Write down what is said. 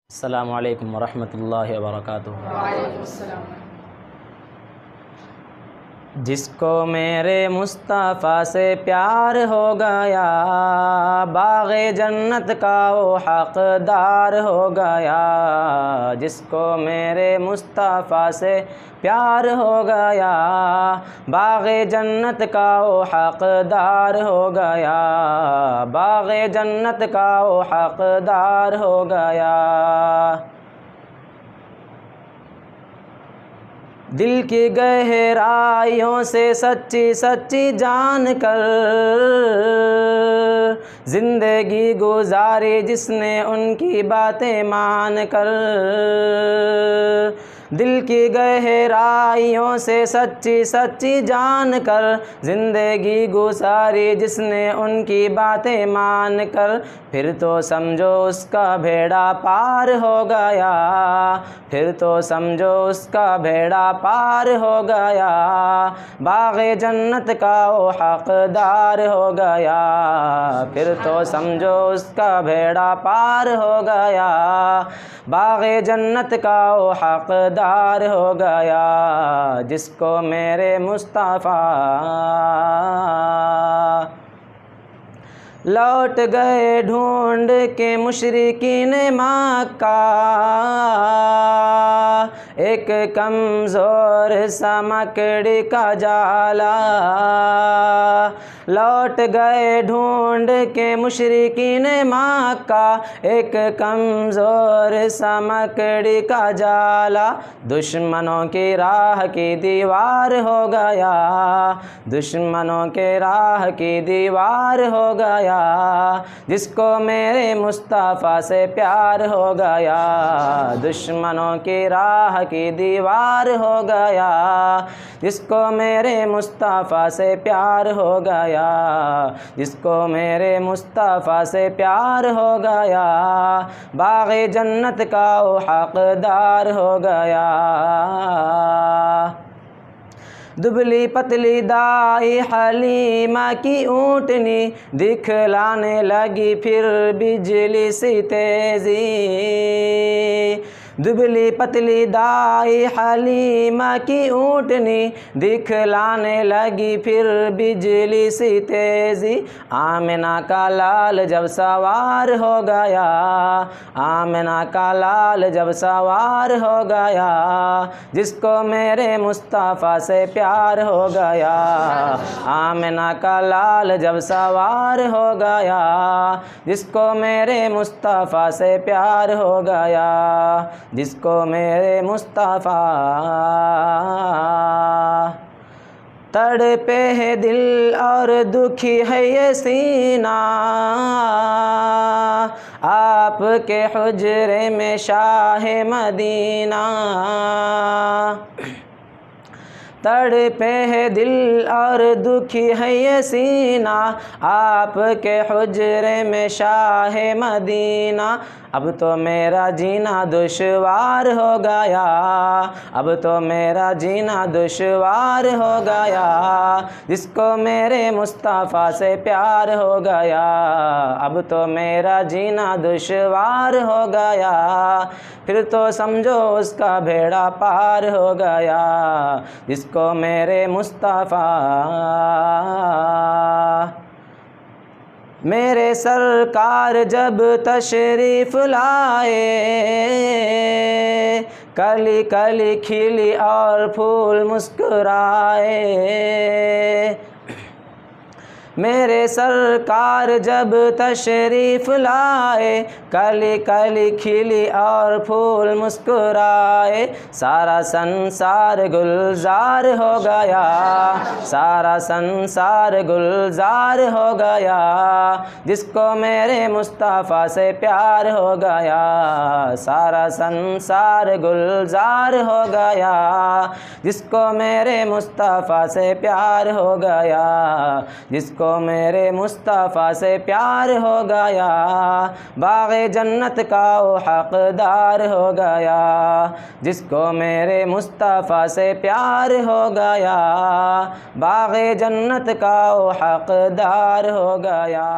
السلام علیکم ورحمۃ اللہ وبرکاتہ۔ وعلیکم السلام۔ جس کو میرے مصطفیٰ سے پیار ہو گیا، باغ جنت کا وہ حقدار ہو گیا۔ جس کو میرے مصطفیٰ سے پیار ہو گیا، باغ جنت کا وہ حقدار ہو گیا، باغ جنت کا وہ حقدار ہو گیا۔ دل کی گہرائیوں سے سچی سچی جان کر زندگی گزاری جس نے ان کی باتیں مان کر، دل کی گہرائیوں سے سچی سچی جان کر زندگی گزاری جس نے ان کی باتیں مان کر، پھر تو سمجھو اس کا بیڑا پار ہو گیا، پھر تو سمجھو اس کا بیڑا پار ہو گیا، باغ جنت کا وہ حقدار ہو گیا، پھر تو سمجھو اس کا بیڑا پار ہو گیا، باغ جنت کا وہ حقدار ہو گیا۔ جس کو میرے مصطفیٰ لوٹ گئے ڈھونڈ کے مشرکین مکہ، ایک کمزور سا مکڑی کا جالا، لوٹ گئے ڈھونڈ کے مشرکین مکہ، ایک کمزور سا مکڑی کا جالا، دشمنوں کی راہ کی دیوار ہو گیا، دشمنوں کے راہ کی دیوار ہو گیا۔ جس کو میرے مصطفیٰ سے پیار ہو گیا، دشمنوں کی راہ کی دیوار ہو گیا، جس کو میرے مصطفیٰ سے پیار ہو گیا، جس کو میرے مصطفیٰ سے پیار ہو گیا، باغ جنت کا وہ حقدار ہو گیا۔ دبلی پتلی دائی حلیمہ کی اونٹنی دکھلانے لگی پھر بجلی سی تیزی، دبلی پتلی دائی حلیمہ کی اونٹنی دکھلانے لگی پھر بجلی سی تیزی، آمنہ کا لال جب سوار ہو گیا، آمنہ کا لال جب سوار ہو گیا، جس کو میرے مصطفیٰ سے پیار ہو گیا، آمنہ کا لال جب سوار ہو گیا، جس کو میرے مصطفیٰ سے پیار ہو گیا، جس کو میرے مصطفیٰ تڑپے ہے دل اور دکھی ہے یہ سینہ، آپ کے حجرے میں شاہ مدینہ، تڑپے ہے دل اور دکھی ہے یہ سینہ، آپ کے حجرے میں شاہ مدینہ، اب تو میرا جینا دشوار ہو گیا، اب تو میرا جینا دشوار ہو گیا، جس کو میرے مصطفیٰ سے پیار ہو گیا، اب تو میرا جینا دشوار ہو گیا، پھر تو سمجھو اس کا بیڑا پار ہو گیا، جس کو میرے مصطفیٰ میرے سرکار جب تشریف لائے، کلی کلی کھلی اور پھول مسکرائے، میرے سرکار جب تشریف لائے، کلی کلی کھلی اور پھول مسکرائے، سارا سنسار گلزار ہو گیا، سارا سنسار گلزار ہو گیا، جس کو میرے مصطفیٰ سے پیار ہو گیا، سارا سنسار گلزار ہو گیا، جس کو میرے مصطفیٰ سے پیار ہو گیا، جس کو میرے مصطفیٰ سے پیار ہو گیا، باغ جنت کا وہ حقدار ہو گیا، جس کو میرے مصطفیٰ سے پیار ہو گیا، باغ جنت کا وہ حقدار ہو گیا۔